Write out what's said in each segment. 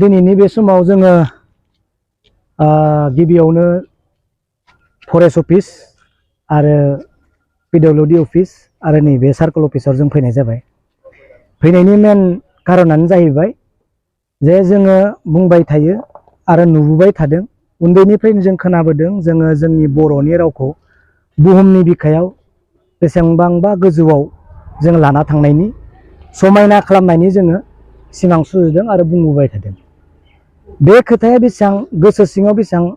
दिनैनि बे समाव जोङो गिबियावनो फरेस्ट अफिस आरो पिडब्लिउडि अफिस आरो नैबे सार्कल अफिसाव जों फैनाय जाबाय। फैनायनि मेन कारनानो जाहैबाय जे जोङो बुंबाय थायो आरो नुबोबाय थादों, उन्दैनिफ्रायनो जों खोनाबोदों, जोङो जोंनि बर'नि रावखौ बुहुमनि बिखायाव बेसेबांबा गोजौआव जों लाना थांनायनि समायना खालामनायनि जोङो सिमां सुजुदों आरो बुंबोबाय थादों। बे खोथाया बेसेबां गोसो सिङाव बेसेबां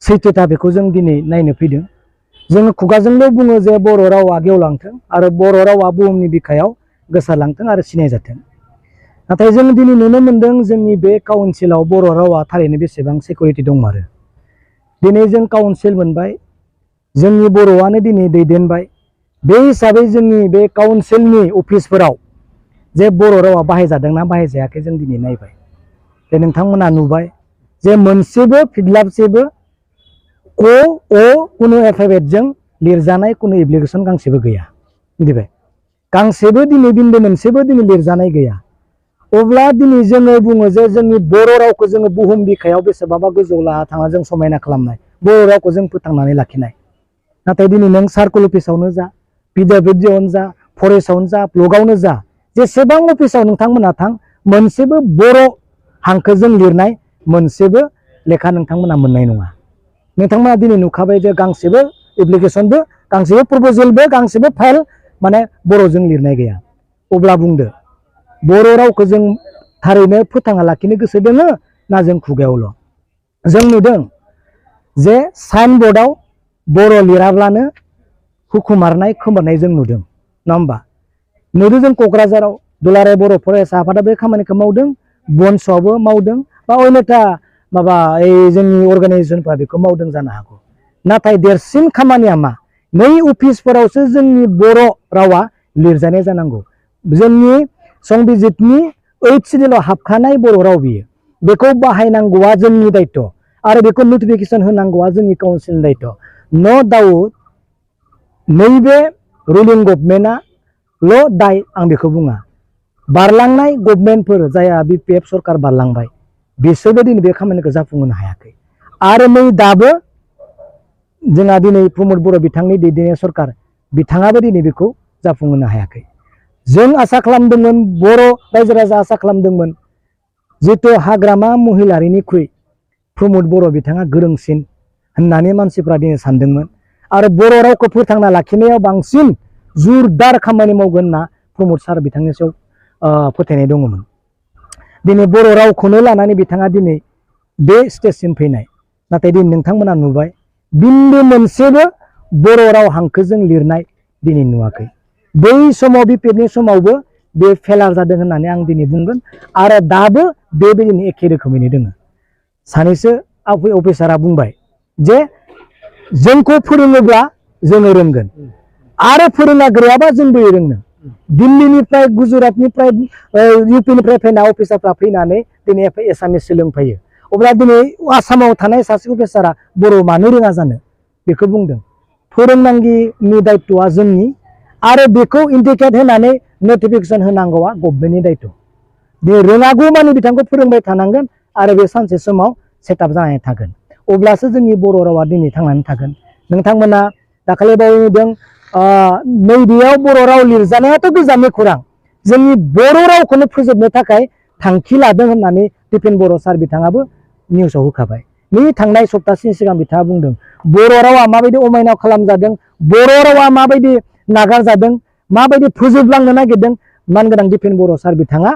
सैथोथा बेखौ जों दिनै नायनो फैदों। जोङो खुगाजोंल' बुङो जे बर' रावा गेवलांथों आरो बर' रावा बुहुमनि बिखायाव गोसारलांथों आरो सिनायजाथों। नाथाय जों दिनै नुनो मोनदों जोंनि बे काउन्सिलाव बर' रावा थारैनो बेसेबां सिकिउरिटि दंमारो। दिनै जों काउन्सिल मोनबाय, जोंनि बर'आनो दिनै दैदेनबाय। बे हिसाबै जोंनि बे काउन्सिलनि अफिसफोराव जे बर' रावा बाहायजादोंना बाहायजायाखै जों दिनै नायबाय। जे नोंथांमोना नुबाय जे मोनसेबो फिडलाबसेबो कुनु एलफाबेटजों लिरजानाय कुनु एप्लिकेसन गांसेबो गैया। मिथिबाय? गांसेबो दिनै बिन्दो मोनसेबो दिनै लिरजानाय गैया। अब्ला दिनै जोङो बुङो जे जोंनि बर' रावखौ जोङो बुहुम बिखायाव बेसेबांबा गोजौ लाना थांना जों समायना खालामनाय, बर' रावखौ जों फोथांनानै लाखिनाय। नाथाय दिनै नों सार्कल अफिसावनो जा, पिडब्लिउडिआवनो जा, फरेस्टआवनो जा, ब्लकआवनो जा, जेसेबां अफिसाव नोंथांमोना थां, मोनसेबो बर' हांखोजों लिरनाय मोनसेबो लेखा नोंथांमोना मोननाय नङा। नोंथांमोना दिनै नुखाबाय जे गांसेबो एप्लिकेसनबो, गांसेबो प्रप'जेलबो, गांसेबो फाइल माने बर'जों लिरनाय गैया। अब्ला बुंदो बर' रावखौ जों थारैनो फोथांना लाखिनो गोसो दोङो ना जों खुगायावल'? जों नुदों जे साइन बर्डआव बर' लिराब्लानो हुखुमारनाय खोमोरनाय जों नुदों, नङा होमबा? नुदों जों क'क्राझाराव दुलाराय बर' फरायसा आफादा बे खामानिखौ मावदों, बनस'आवबो मावदों, बा अन्यथा माबा जोंनि अर्गानाइजेसनफ्रा बेखौ मावदों जानो हागौ। नाथाय देरसिन खामानिया मा? नै अफिसफोरावसो जोंनि बर' रावा लिरजानाय जानांगौ। जोंनि संबिजितनि 8 सिडिउलाव हाबखानाय बर' राव बियो। बेखौ बाहायनांगौआ जोंनि दायित्व आरो बेखौ नटिफिकेसन होनांगौआ जोंनि काउन्सिलनि दायित्व। न' डाउट नैबे रुलिं गभर्नमेन्टआल' दाय आं बेखौ बुङा। बारलांनाय गभर्नमेन्टफोर जायहा BPF सरकार बारलांबाय, बिसोरबो दिनै बे खामानिखौ जाफुंहोनो हायाखै। आरो नै दाबो जोंहा दिनै प्रमद बर' बिथांनि दैदेननाय सरकार, बिथाङाबो दिनै बेखौ जाफुंहोनो हायाखै। जों आसा खालामदोंमोन, बर' रायजो राजा आसा खालामदोंमोन, जितु हाग्रामा महिलारिनिख्रुइ प्रमद बर' बिथाङा गोरोंसिन होननानै मानसिफ्रा दिनै सानदोंमोन आरो बर' रावखौ फोथांना लाखिनायाव बांसिन जुरदार खामानि मावगोन होनना प्रमद सार बिथांनि सायाव फोथायनाय दङमोन। दिनै बर' रावखौनो लानानै बिथाङा दिनै बे स्टेजसिम फैनाय। नाथाय दिनै नोंथांमोना नुबाय बिन्दो मोनसेबो बर' राव हांखोजों लिरनाय दिनै नुवाखै। बै समाव BPFनि समावबो बे फेलार जादों होननानै आं दिनै बुंगोन आरो दाबो बेबायदिनो एखे रोखोमैनो दोङो। सानैसो अफिसारा बुंबाय जे जोंखौ फोरोङोब्ला जोङो रोंगोन आरो फोरोंना गैयाबा जोंबो रोंनो। दिल्लीनिफ्राय, गुजरातनिफ्राय, UPनिफ्राय फैनाय अफिसारफ्रा फैनानै दिनै एसामिस सोलोंफैयो। अब्ला दिनै आसामाव थानाय सासे अफिसारा बर' मानो रोङा जानो? बेखौ बुंदों। फोरोंनांगिनि दायित्वआ जोंनि आरो बेखौ इन्डिकेट होनानै नटिफिकेसन होनांगौआ गभर्नमेन्टनि दायित्व। बे रोङागौ मानि बिथांखौ फोरोंबाय थानांगोन आरो बे सानसे समाव सेटआप जानानै थागोन। अब्लासो जोंनि बर' रावा दिनै थांनानै थागोन। नोंथांमोना दाखालि बावै नुदों नैबेयाव बर' राव लिरजानायाथ' गोजाननि खौरां, जोंनि बर' रावखौनो फोजोबनो थाखाय थांखि लादों होननानै दिपेन बर' सार बिथाङाबो निउसाव होखाबाय। नै थांनाय सप्तासेनि सिगां बिथाङा बुंदों बर' रावा माबायदि अमायनाव खालामजादों, बर' रावा माबायदि नागारजादों, माबायदि फोजोबलांनो नागिरदों, मानगोनां दिपेन बर' सार बिथाङा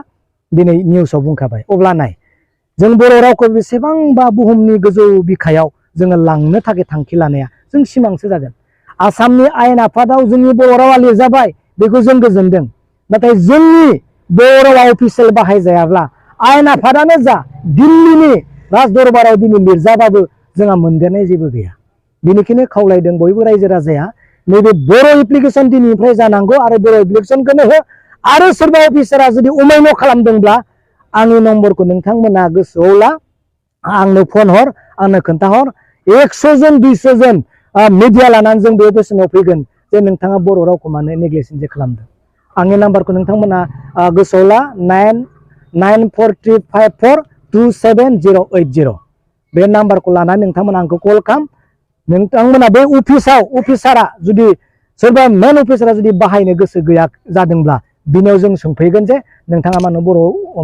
दिनै निउसाव बुंखाबाय। अब्ला नाय जों बर' रावखौ बेसेबांबा बुहुमनि गोजौ बिखायाव जोङो लांनो थाखाय थांखि लानाया जों सिमांसो जागोन। आसामनि आयेन आफादाव जोंनि बर' रावा लिरजाबाय, बेखौ जों गोजोनदों। नाथाय जोंनि बर' रावा अफिसियेल बाहायजायाब्ला आयेन आफादानो जा, दिल्लीनि राज दरबाराव दिनै लिरजाबाबो जोंहा मोनदेरनाय जेबो गैया। बेनिखायनो खावलायदों बयबो रायजो राजाया नैबे बर' एप्लिकेसन दिनैनिफ्राय जानांगौ आरो बर' एप्लिकेसनखौनो हो आरो सोरबा अफिसारा जुदि अमायन' खालामदोंब्ला आंनि नम्बरखौ नोंथांमोना गोसोआव ला, आंनो फन हर, आंनो खोन्थाहर। 100 जन 200 जन मिडिया लानानै जों बे अफिसाव फैगोन जे नोंथाङा बर' रावखौ मानो नेग्लेक्ट खालामदों। आंनि नाम्बारखौ नोंथांमोना गोसोआव ला, 9943545 2780 बे नाम्बारखौ लानानै नोंथांमोना आंखौ कल खालाम। नोंथांमोना बे अफिसारा जुदि सोरबा मेन अफिसारा जुदि बाहायनो गोसो गैया जादोंब्ला बिनियाव जों सोंफैगोन जे नोंथाङा मानो बर'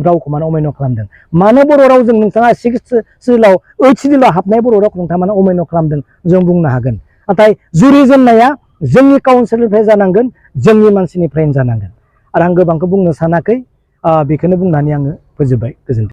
रावखौ मानो अमान्य खालामदों, मानो बर' रावजों नोंथाङा 6th सिडिउलाव 8th सिडिउलाव हाबनाय बर' रावखौ नोंथाङा मानो अमान्य खालामदों जों बुंनो हागोन। नाथाय जुरिजेननाया जोंनि काउन्सिलनिफ्राय जानांगोन, जोंनि मानसिनिफ्रायनो जानांगोन। आरो आं गोबांखौ बुंनो सानाखै, बेखौनो बुंनानै आङो फोजोबबाय। गोजोन्थों।